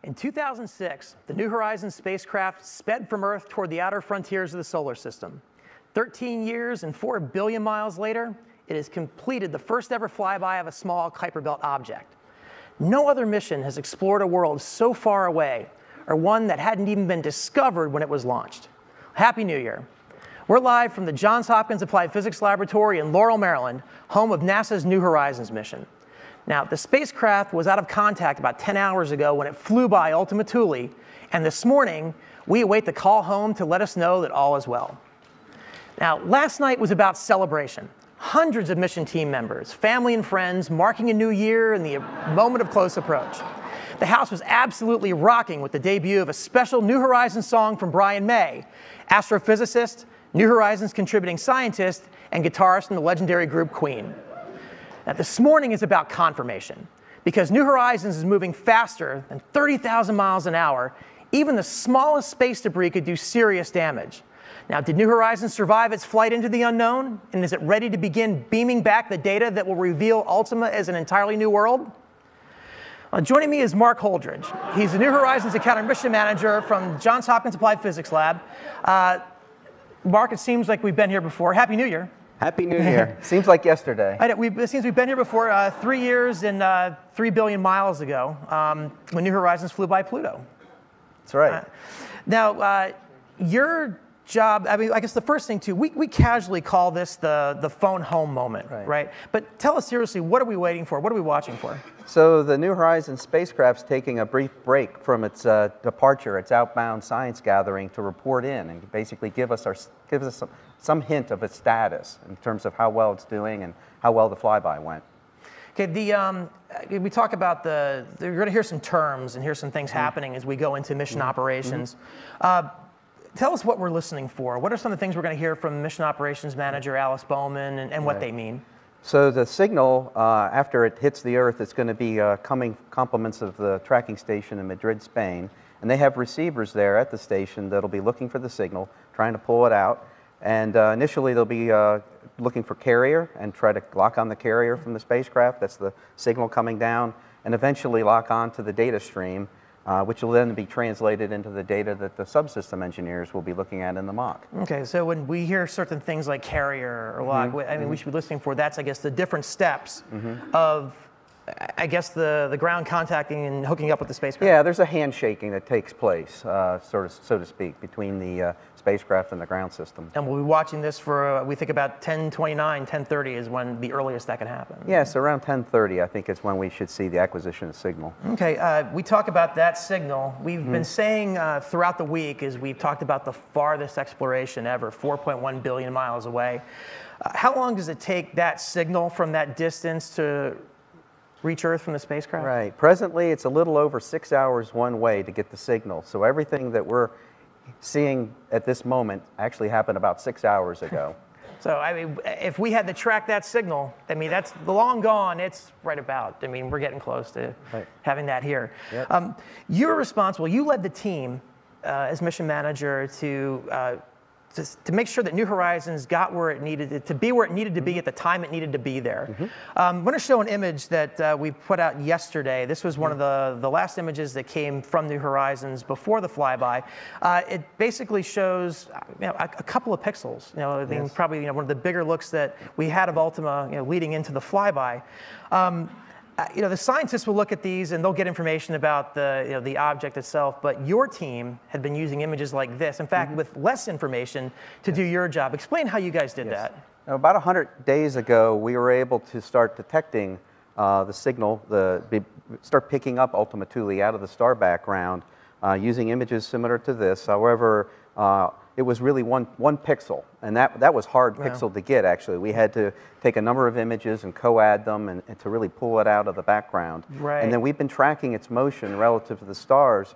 In 2006, the New Horizons spacecraft sped from Earth toward the outer frontiers of the solar system. 13 years and 4 billion miles later, it has completed the first ever flyby of a small Kuiper Belt object. No other mission has explored a world so far away, or one that hadn't even been discovered when it was launched. Happy New Year. We're live from the Johns Hopkins Applied Physics Laboratory in Laurel, Maryland, home of NASA's New Horizons mission. Now, the spacecraft was out of contact about 10 hours ago when it flew by Ultima Thule, and this morning, we await the call home to let us know that all is well. Now, last night was about celebration. Hundreds of mission team members, family and friends, marking a new year in the moment of close approach. The house was absolutely rocking with the debut of a special New Horizons song from Brian May, astrophysicist, New Horizons contributing scientist, and guitarist from the legendary group Queen. Now, this morning is about confirmation. Because New Horizons is moving faster than 30,000 miles an hour, even the smallest space debris could do serious damage. Now, did New Horizons survive its flight into the unknown? And is it ready to begin beaming back the data that will reveal Ultima as an entirely new world? Joining me is Mark Holdridge. He's the New Horizons Academy Mission Manager from Johns Hopkins Applied Physics Lab. Mark, it seems like we've been here before. Happy New Year. Happy New Year. Seems like yesterday. It seems we've been here before 3 years and 3 billion miles ago when New Horizons flew by Pluto. That's right. Now, your job, I mean, I guess the first thing too, we casually call this the phone home moment, right? But tell us seriously, what are we waiting for? What are we watching for? So the New Horizons spacecraft's taking a brief break from its departure, its outbound science gathering, to report in and basically give us some hint of its status in terms of how well it's doing and how well the flyby went. Okay, we talk about you're going to hear some terms and hear some things happening as we go into mission operations. Tell us what we're listening for. What are some of the things we're going to hear from Mission Operations Manager Alice Bowman and what they mean? So the signal, after it hits the Earth, it's going to be coming compliments of the tracking station in Madrid, Spain. And they have receivers there at the station that'll be looking for the signal, trying to pull it out. And initially they'll be looking for carrier and try to lock on the carrier from the spacecraft. That's the signal coming down. And eventually lock on to the data stream, which will then be translated into the data that the subsystem engineers will be looking at in the mock. Okay, so when we hear certain things like carrier or lock, I mean, we should be listening for, that's, I guess, the different steps of, I guess, the ground contacting and hooking up with the spacecraft. Yeah, there's a handshaking that takes place, so to speak, between the spacecraft and the ground system. And we'll be watching this for, we think about 10:29, 10:30 is when the earliest that can happen. Yes, around 10:30, I think, is when we should see the acquisition of signal. Okay, we talk about that signal. We've been saying throughout the week, as we've talked about the farthest exploration ever, 4.1 billion miles away. How long does it take that signal from that distance to reach Earth from the spacecraft? Right. Presently, it's a little over 6 hours one way to get the signal. So everything that we're seeing at this moment actually happened about 6 hours ago. So, I mean, if we had to track that signal, I mean, that's long gone. It's right about. I mean, we're getting close to having that here. Yep. You're responsible. You led the team as mission manager to make sure that New Horizons got where it needed to be at the time it needed to be there. I'm going to show an image that we put out yesterday. This was one of the last images that came from New Horizons before the flyby. It basically shows a couple of pixels. I think probably one of the bigger looks that we had of Ultima leading into the flyby. The scientists will look at these and they'll get information about the object itself, but your team had been using images like this, in fact, with less information to do your job. Explain how you guys did that. Now, about 100 days ago, we were able to start detecting the signal, start picking up Ultima Thule out of the star background using images similar to this. However, it was really one pixel, and that was hard pixel to get, actually. We had to take a number of images and co-add them and to really pull it out of the background. Right. And then we've been tracking its motion relative to the stars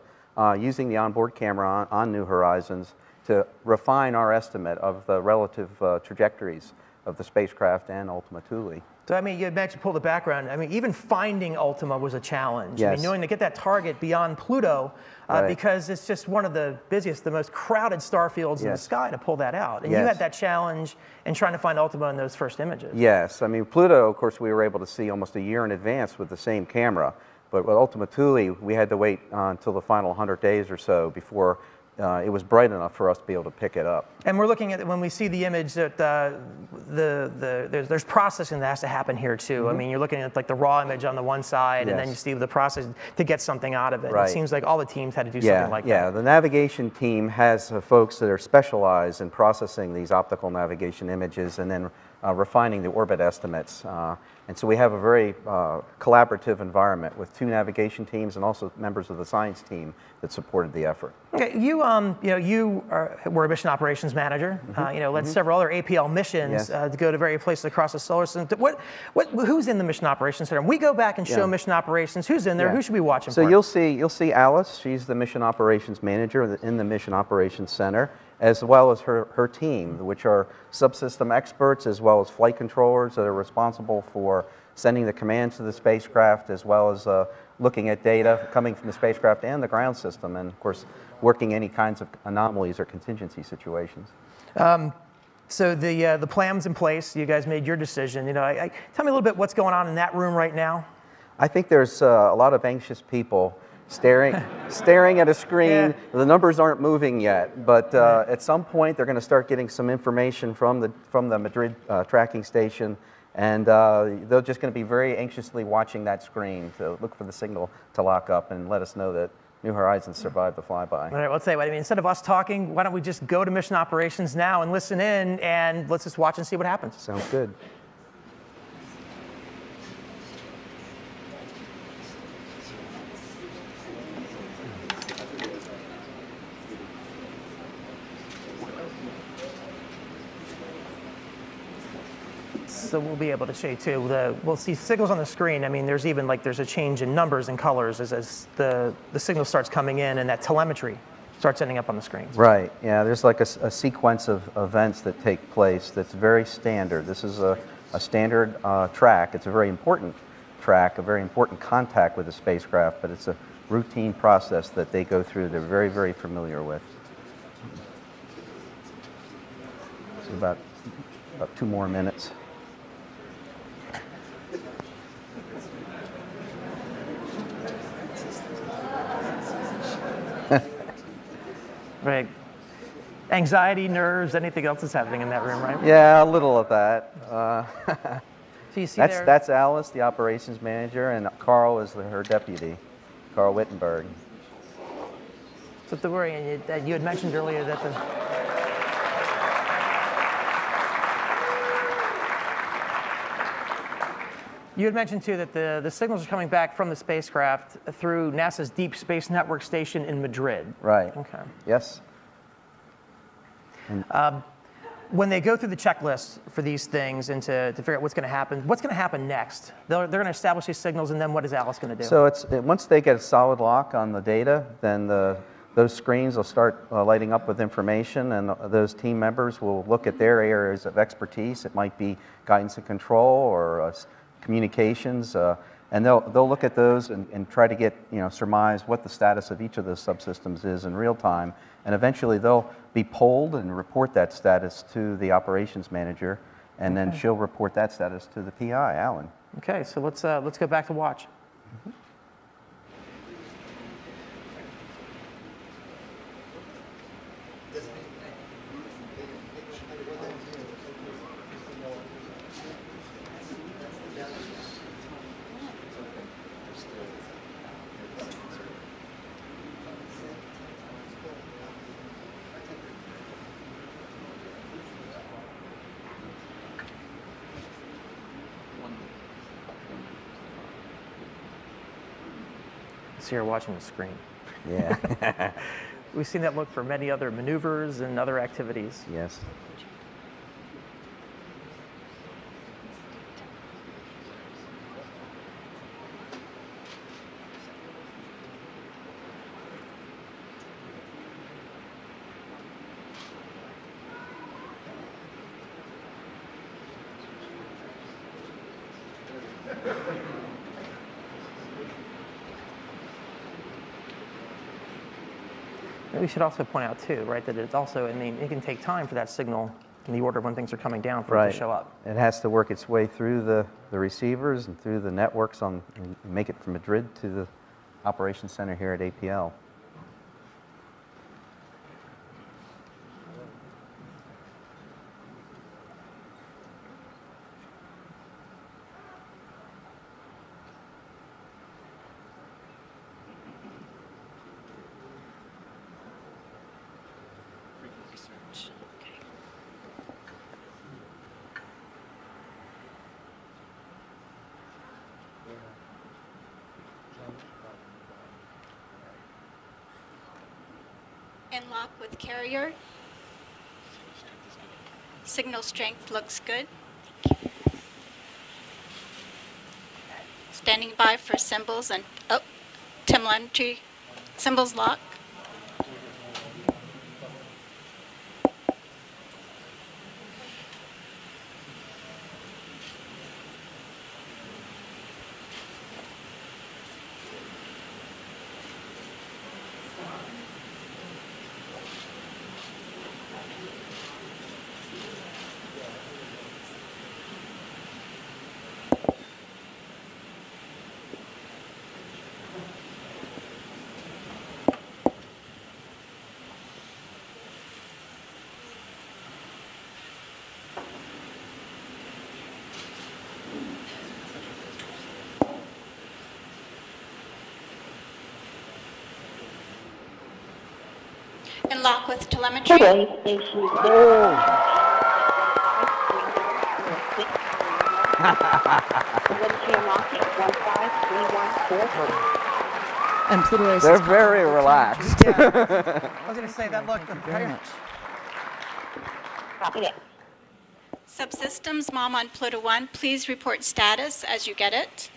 using the onboard camera on New Horizons to refine our estimate of the relative trajectories of the spacecraft and Ultima Thule. So, I mean, you mentioned pull the background. I mean, even finding Ultima was a challenge. Yes. I mean, knowing to get that target beyond Pluto, because it's just one of the busiest, the most crowded star fields in the sky to pull that out. And you had that challenge in trying to find Ultima in those first images. Yes. I mean, Pluto, of course, we were able to see almost a year in advance with the same camera. But with Ultima Thule, we had to wait until the final 100 days or so before it was bright enough for us to be able to pick it up. And we're looking at, when we see the image, that there's processing that has to happen here too. I mean, you're looking at like the raw image on the one side, and then you see the process to get something out of it. Right. It seems like all the teams had to do something like that. Yeah, the navigation team has folks that are specialized in processing these optical navigation images and then refining the orbit estimates. And so we have a very collaborative environment with 2 navigation teams and also members of the science team that supported the effort. Okay, you were a mission operations manager. Led several other APL missions to go to various places across the solar system. Who's in the mission operations center? When we go back and show mission operations, who's in there? Who should we be watching for? So you'll see Alice. She's the mission operations manager in the mission operations center, as well as her team, which are subsystem experts as well as flight controllers that are responsible for sending the commands to the spacecraft, as well as looking at data coming from the spacecraft and the ground system, and of course working any kinds of anomalies or contingency situations. So the plan's in place. You guys made your decision. Tell me a little bit what's going on in that room right now. I think there's a lot of anxious people staring at a screen. Yeah. The numbers aren't moving yet, but at some point they're going to start getting some information from the Madrid tracking station, and they're just going to be very anxiously watching that screen to look for the signal to lock up and let us know that New Horizons survived the flyby. All right, well, I'll tell you what, instead of us talking, why don't we just go to mission operations now and listen in, and let's just watch and see what happens. Sounds good. So we'll be able to show you too. We'll see signals on the screen. I mean, there's a change in numbers and colors as the signal starts coming in, and that telemetry starts ending up on the screens. Right. Yeah. There's like a sequence of events that take place that's very standard. This is a standard track. It's a very important track, a very important contact with the spacecraft, but it's a routine process that they go through. They're very, very familiar with. So about 2 more minutes. Right. Anxiety, nerves, anything else that's happening in that room, right? Yeah, a little of that. So you see that's Alice, the operations manager, and Carl is her deputy, Carl Wittenberg. So the worry, and you had mentioned earlier that you had mentioned too that the signals are coming back from the spacecraft through NASA's Deep Space Network Station in Madrid. Right. Okay. Yes. When they go through the checklist for these things and to figure out what's going to happen next? They're going to establish these signals, and then what is Alice going to do? So once they get a solid lock on the data, then those screens will start lighting up with information, and those team members will look at their areas of expertise. It might be guidance and control or communications, and they'll look at those and try to get, surmise what the status of each of those subsystems is in real time, and eventually they'll be polled and report that status to the operations manager, and then she'll report that status to the PI, Alan. Okay, so let's go back to watch. Mm-hmm. So you're watching the screen. Yeah. We've seen that look for many other maneuvers and other activities. Yes. We should also point out too, right, that it's also, it can take time for that signal in the order of when things are coming down for it to show up. It has to work its way through the receivers and through the networks and make it from Madrid to the operations center here at APL. In lock with carrier. Signal strength looks good. Thank you. Standing by for symbols and, telemetry. Symbols lock. In lock with telemetry. And Pluto They're very relaxed. Yeah. I was going to say that look. Very much. Subsystems, Mom on Pluto 1, please report status as you get it.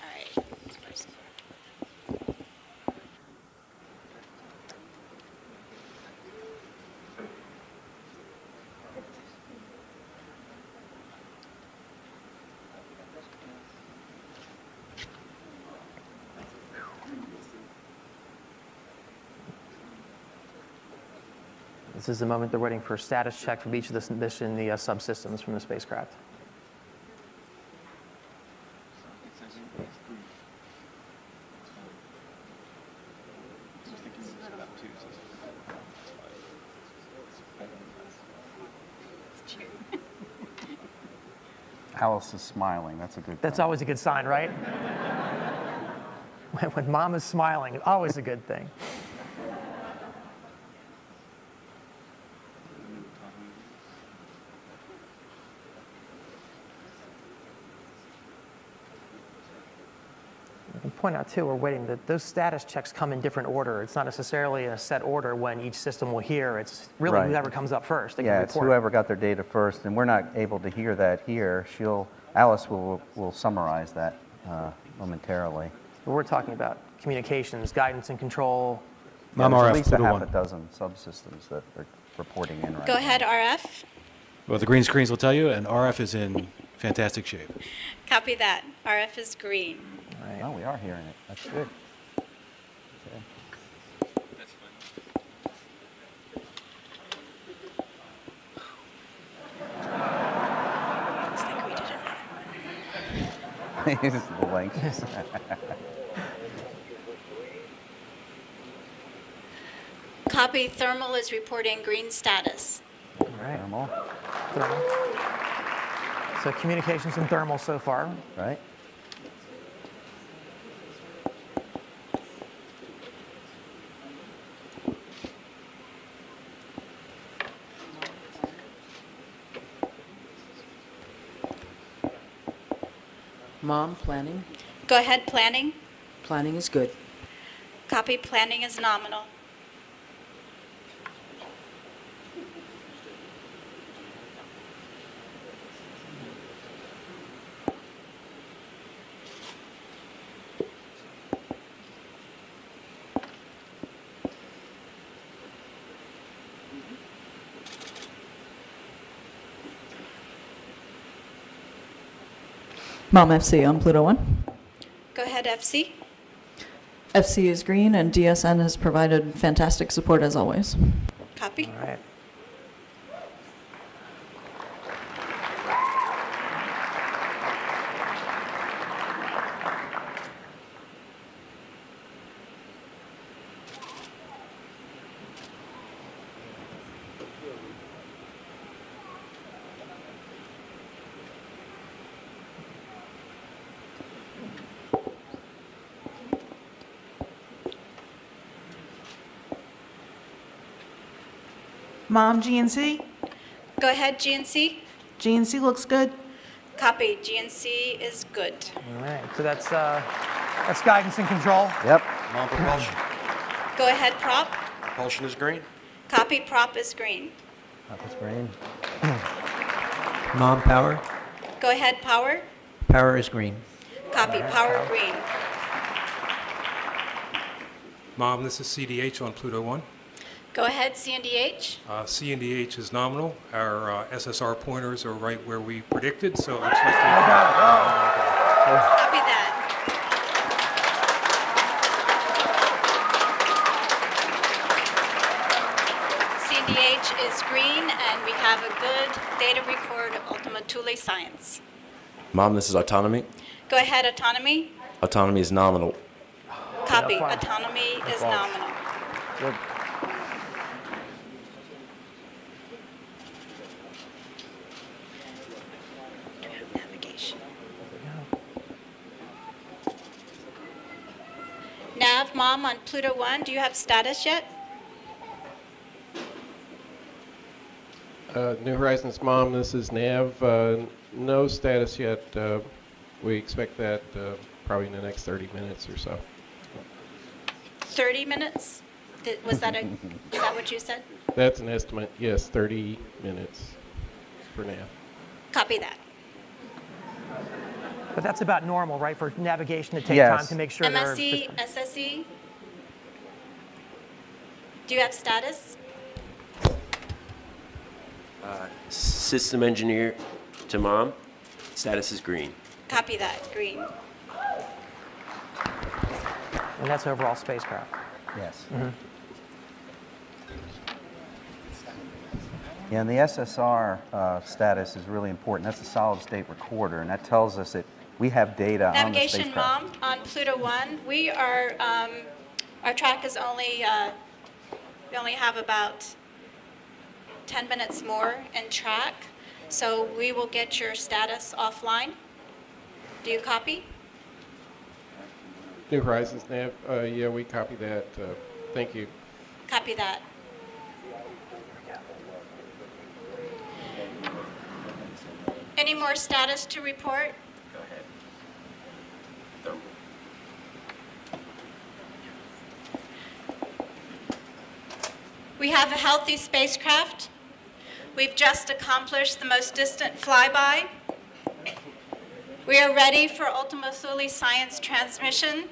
All right. This is the moment they're waiting for a status check from each of the subsystems from the spacecraft. Alice is smiling. That's a good That's thing. always a good sign, right? When Mom is smiling, always a good thing. I can point out too, we're waiting that those status checks come in different order. It's not necessarily in a set order when each system will hear. It's really whoever comes up first. Yeah, it's whoever got their data first, and we're not able to hear that here. Alice will summarize that momentarily. We're talking about communications, guidance and control. There's at least a half a dozen subsystems that are reporting in right Go now. ahead, RF. Well, the green screens will tell you, and RF is in fantastic shape. Copy that. RF is green. Right. Oh, we are hearing it. That's good. Okay. Looks like we did This is the link. Copy. Thermal is reporting green status. All right. Thermal, Thermal. So communications and thermal so far. right? Mom, planning? Go ahead, planning. Planning is good. Copy. Planning is nominal. Mom, FC on Pluto 1. Go ahead, FC. FC is green, and DSN has provided fantastic support as always. Copy. All right. Mom, GNC? Go ahead, GNC. GNC looks good. Copy. GNC is good. All right. So that's guidance and control. Yep. Mom, propulsion. Go ahead, prop. Propulsion is green. Copy. Prop is green. That was green. Mom, power. Go ahead, power. Power is green. Copy. Power green. Mom, this is CDH on Pluto 1. Go ahead, CNDH. CNDH is nominal. Our SSR pointers are right where we predicted, so it looks like Copy that. CNDH is green, and we have a good data record of Ultima Thule science. Mom, this is autonomy. Go ahead, autonomy. Autonomy is nominal. Copy. fine. Autonomy is nominal. Good. Navigation. Nav, Mom, on Pluto 1, do you have status yet? New Horizons Mom, this is Nav. No status yet. We expect that probably in the next 30 minutes or so. 30 minutes? Is that what you said? That's an estimate. Yes, 30 minutes for Nav. Copy that. But that's about normal, right, for navigation to take Yes. time to make sure they're... MSC, SSE? Do you have status? System engineer to Mom. Status is green. Copy that, green. And that's overall spacecraft. Yes. Yeah, and the SSR status is really important. That's a solid state recorder, and that tells us that we have data on the Navigation, spacecraft. Mom, on Pluto 1, we are, our track is only, we only have about 10 minutes more in track, so we will get your status offline. Do you copy? New Horizons Nav, yeah, we copy that. Thank you. Copy that. Any more status to report? Go ahead. We have a healthy spacecraft. We've just accomplished the most distant flyby. We are ready for Ultima Thule science transmission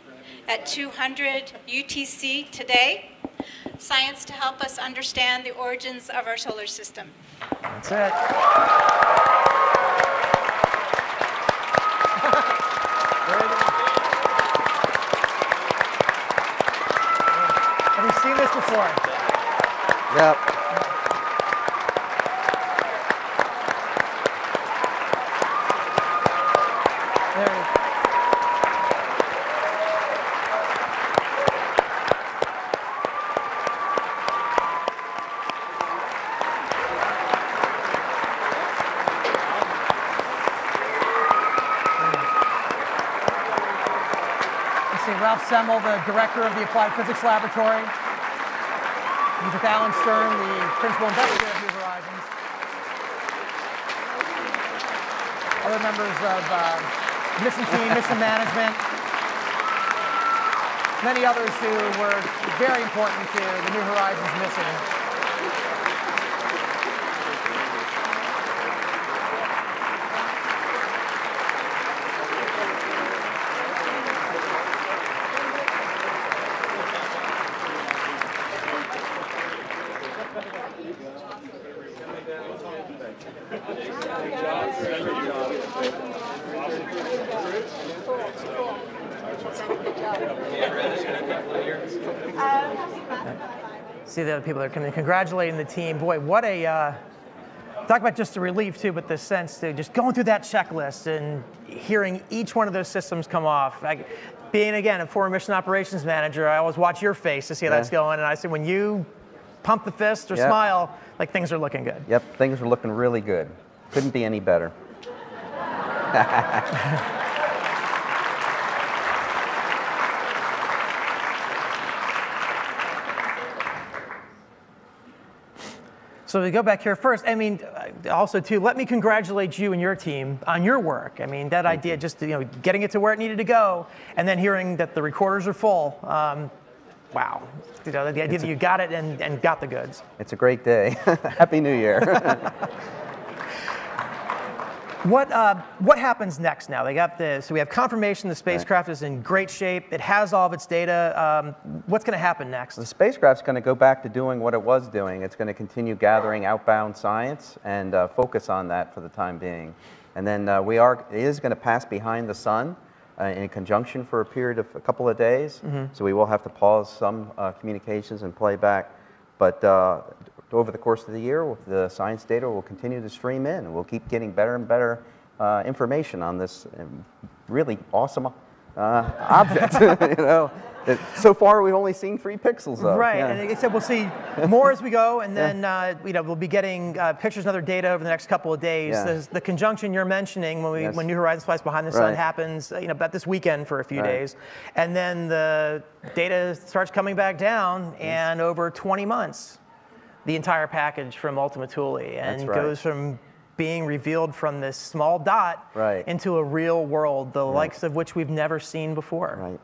at 200 UTC today. Science to help us understand the origins of our solar system. That's it. Have you seen this before? Yep. Ralph Semmel, the director of the Applied Physics Laboratory. He's with Alan Stern, the principal investigator of New Horizons. Other members of mission team, mission management. Many others who were very important to the New Horizons mission. See the other people that are coming in, congratulating the team. Boy, what a, talk about just a relief too, but the sense to just going through that checklist and hearing each one of those systems come off. Being, again, a former mission operations manager, I always watch your face to see how that's going. And I say, when you pump the fist or smile, like things are looking good. Yep, things are looking really good. Couldn't be any better. So we go back here first. I mean, also too, let me congratulate you and your team on your work. I mean, that idea, just getting it to where it needed to go, and then hearing that the recorders are full. Wow, the idea that you got it and got the goods. It's a great day. Happy New Year. What happens next now? They got this. So we have confirmation the spacecraft is in great shape. It has all of its data. What's going to happen next? The spacecraft's going to go back to doing what it was doing. It's going to continue gathering outbound science and focus on that for the time being. And then it is going to pass behind the sun in conjunction for a period of a couple of days. So we will have to pause some communications and playback. But over the course of the year, the science data will continue to stream in. We'll keep getting better and better information on this really awesome object. So far, we've only seen 3 pixels of. Right, and except we'll see more as we go, and then we'll be getting pictures and other data over the next couple of days. The conjunction you're mentioning when New Horizons flies behind the sun happens, about this weekend for a few days, and then the data starts coming back down, and over 20 months, the entire package from Ultima Thule, and goes from being revealed from this small dot into a real world, the likes of which we've never seen before. Right.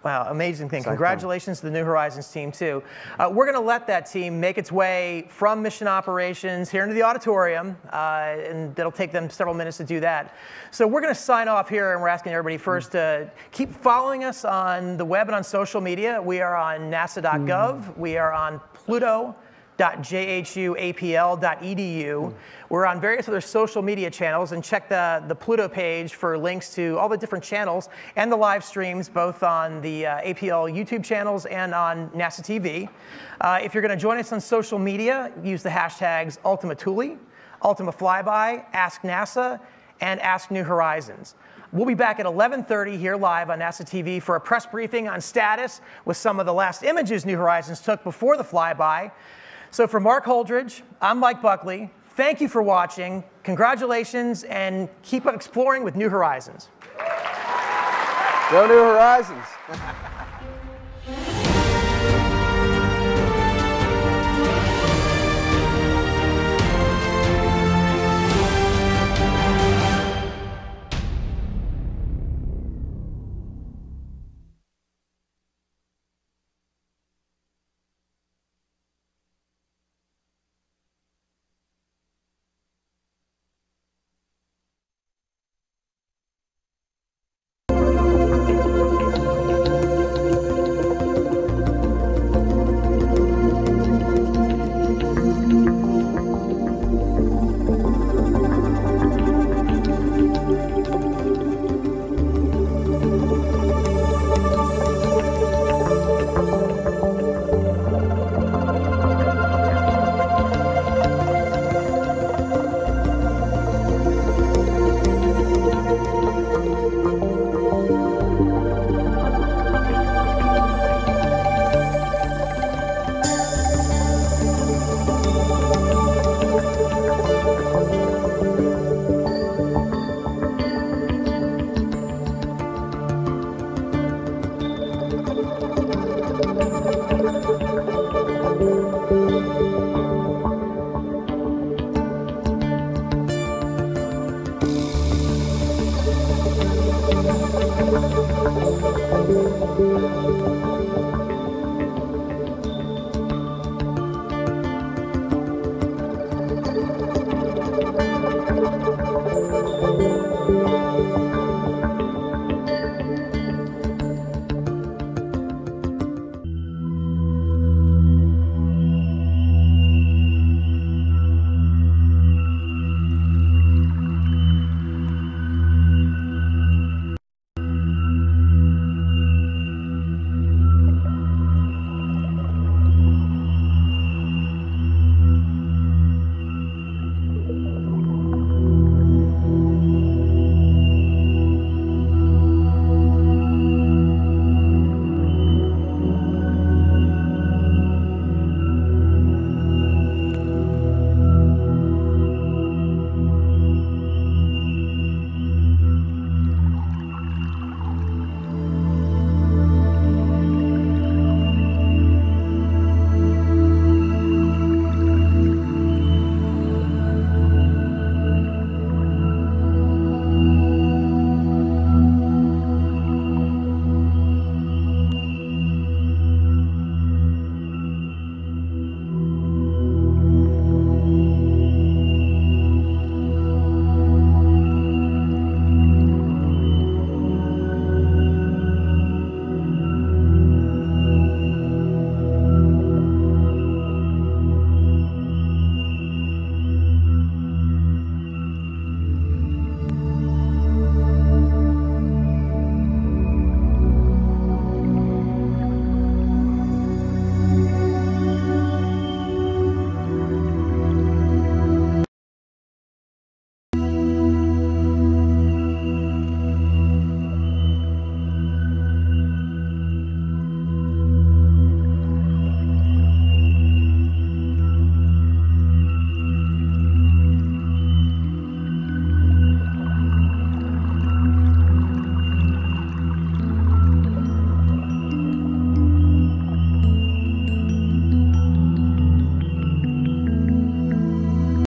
Wow, amazing thing. Congratulations to the New Horizons team, too. We're going to let that team make its way from mission operations here into the auditorium, and it'll take them several minutes to do that. So we're going to sign off here, and we're asking everybody first to keep following us on the web and on social media. We are on nasa.gov. We are on Pluto.jhuapl.edu. We're on various other social media channels, and check the Pluto page for links to all the different channels and the live streams, both on the APL YouTube channels and on NASA TV. If you're going to join us on social media, use the hashtags Ultima Thule, Ultima Flyby, Ask NASA, and Ask New Horizons. We'll be back at 11:30 here live on NASA TV for a press briefing on status with some of the last images New Horizons took before the flyby. So for Mark Holdridge, I'm Mike Buckley. Thank you for watching. Congratulations, and keep exploring with New Horizons. Go New Horizons.